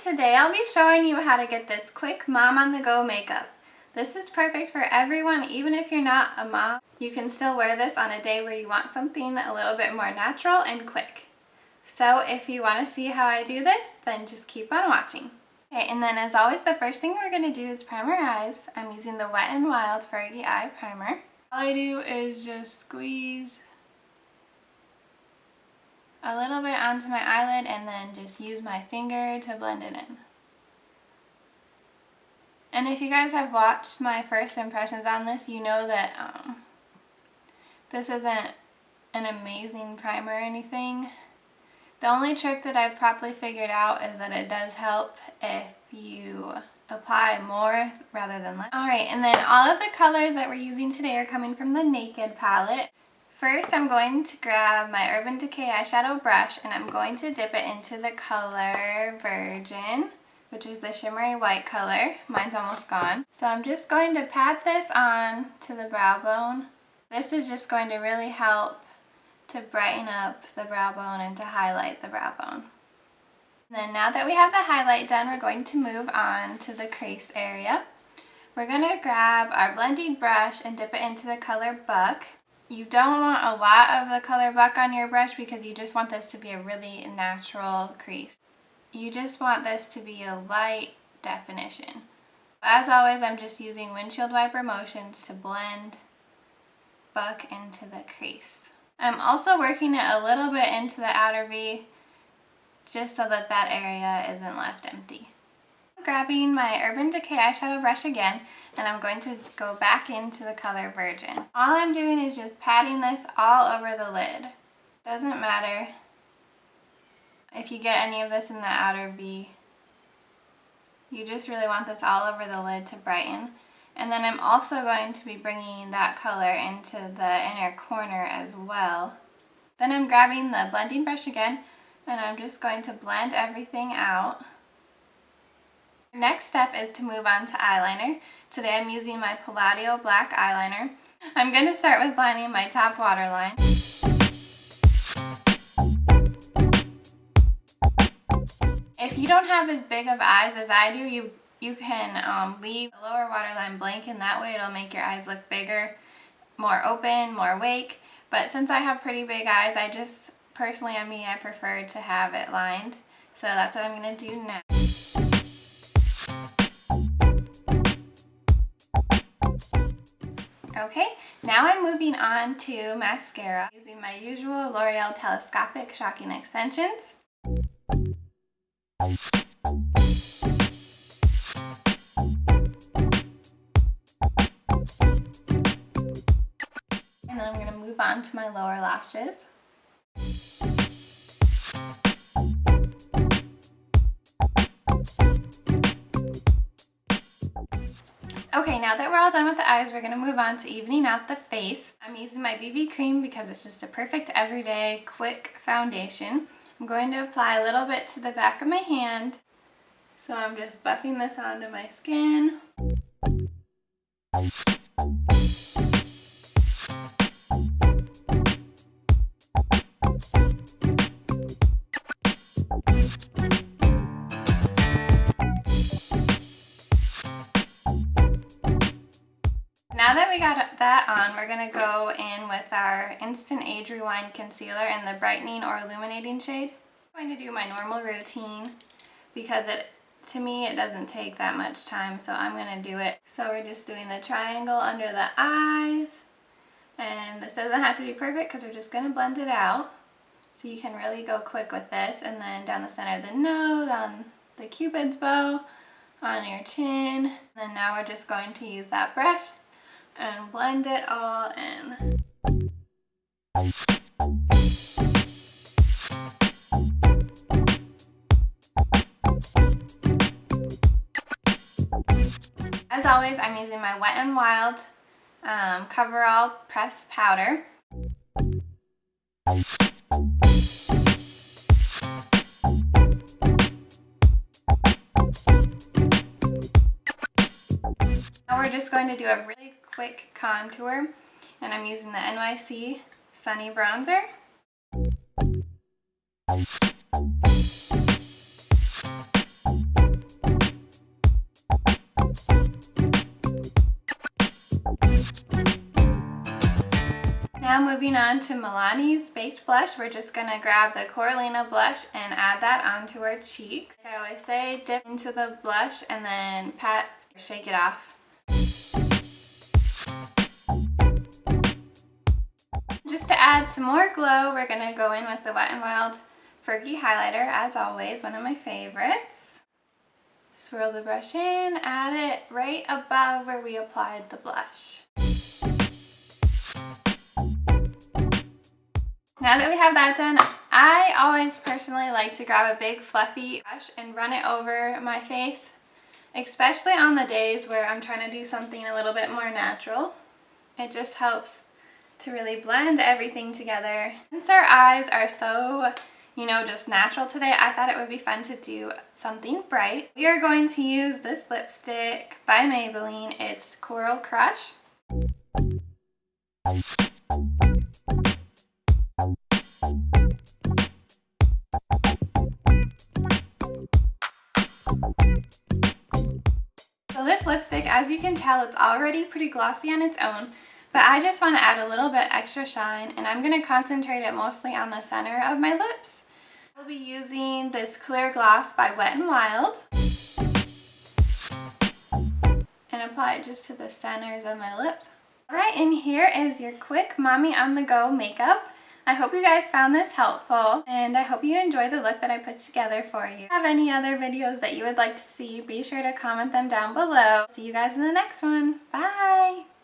Today I'll be showing you how to get this quick mom on the go makeup. This is perfect for everyone, even if you're not a mom. You can still wear this on a day where you want something a little bit more natural and quick. So if you want to see how I do this, then just keep on watching. Okay, and then as always, the first thing we're going to do is prime our eyes. I'm using the Wet n Wild Fergie Eye Primer. All I do is just squeeze a little bit onto my eyelid and then just use my finger to blend it in. And if you guys have watched my first impressions on this, you know that this isn't an amazing primer or anything. The only trick that I've properly figured out is that it does help if you apply more rather than less. Alright, and then all of the colors that we're using today are coming from the Naked palette. First, I'm going to grab my Urban Decay eyeshadow brush and I'm going to dip it into the color Virgin, which is the shimmery white color. Mine's almost gone. So I'm just going to pat this on to the brow bone. This is just going to really help to brighten up the brow bone and to highlight the brow bone. And then now that we have the highlight done, we're going to move on to the crease area. We're going to grab our blending brush and dip it into the color Buck. You don't want a lot of the color Buck on your brush because you just want this to be a really natural crease. You just want this to be a light definition. As always, I'm just using windshield wiper motions to blend Buck into the crease. I'm also working it a little bit into the outer V just so that that area isn't left empty. I'm grabbing my Urban Decay eyeshadow brush again and I'm going to go back into the color Virgin. All I'm doing is just patting this all over the lid. Doesn't matter if you get any of this in the outer V. You just really want this all over the lid to brighten. And then I'm also going to be bringing that color into the inner corner as well. Then I'm grabbing the blending brush again and I'm just going to blend everything out. Next step is to move on to eyeliner. Today I'm using my Palladio black eyeliner. I'm going to start with lining my top waterline. If you don't have as big of eyes as I do, you can leave the lower waterline blank and that way it'll make your eyes look bigger, more open, more awake. But since I have pretty big eyes, personally on me, I prefer to have it lined. So that's what I'm going to do now. Okay, now I'm moving on to mascara using my usual L'Oreal Telescopic Shocking Extensions. And then I'm going to move on to my lower lashes. Okay, now that we're all done with the eyes, we're going to move on to evening out the face. I'm using my BB Cream because it's just a perfect everyday quick foundation. I'm going to apply a little bit to the back of my hand. So I'm just buffing this onto my skin. Now that we got that on, we're going to go in with our Instant Age Rewind Concealer in the brightening or illuminating shade. I'm going to do my normal routine because to me it doesn't take that much time, so I'm going to do it. So we're just doing the triangle under the eyes, and this doesn't have to be perfect because we're just going to blend it out. So you can really go quick with this, and then down the center of the nose, on the cupid's bow, on your chin. And then now we're just going to use that brush and blend it all in. As always, I'm using my Wet n Wild Coverall Pressed Powder. Now we're just going to do a really quick contour, and I'm using the NYC Sunny Bronzer. Now moving on to Milani's Baked Blush, we're just going to grab the Coralina blush and add that onto our cheeks. Like I always say, dip into the blush and then pat, shake it off. Just to add some more glow, we're going to go in with the Wet n Wild Fergie highlighter, as always, one of my favorites. Swirl the brush in, add it right above where we applied the blush. Now that we have that done, I always personally like to grab a big fluffy brush and run it over my face, especially on the days where I'm trying to do something a little bit more natural. It just helps to really blend everything together. Since our eyes are so, you know, just natural today, I thought it would be fun to do something bright. We are going to use this lipstick by Maybelline. It's Coral Crush. So this lipstick, as you can tell, it's already pretty glossy on its own, but I just want to add a little bit extra shine, and I'm going to concentrate it mostly on the center of my lips. I'll be using this clear gloss by WetNWild and apply it just to the centers of my lips. Alright, and here is your quick mommy on the go makeup. I hope you guys found this helpful, and I hope you enjoy the look that I put together for you. If you have any other videos that you would like to see, be sure to comment them down below. See you guys in the next one. Bye!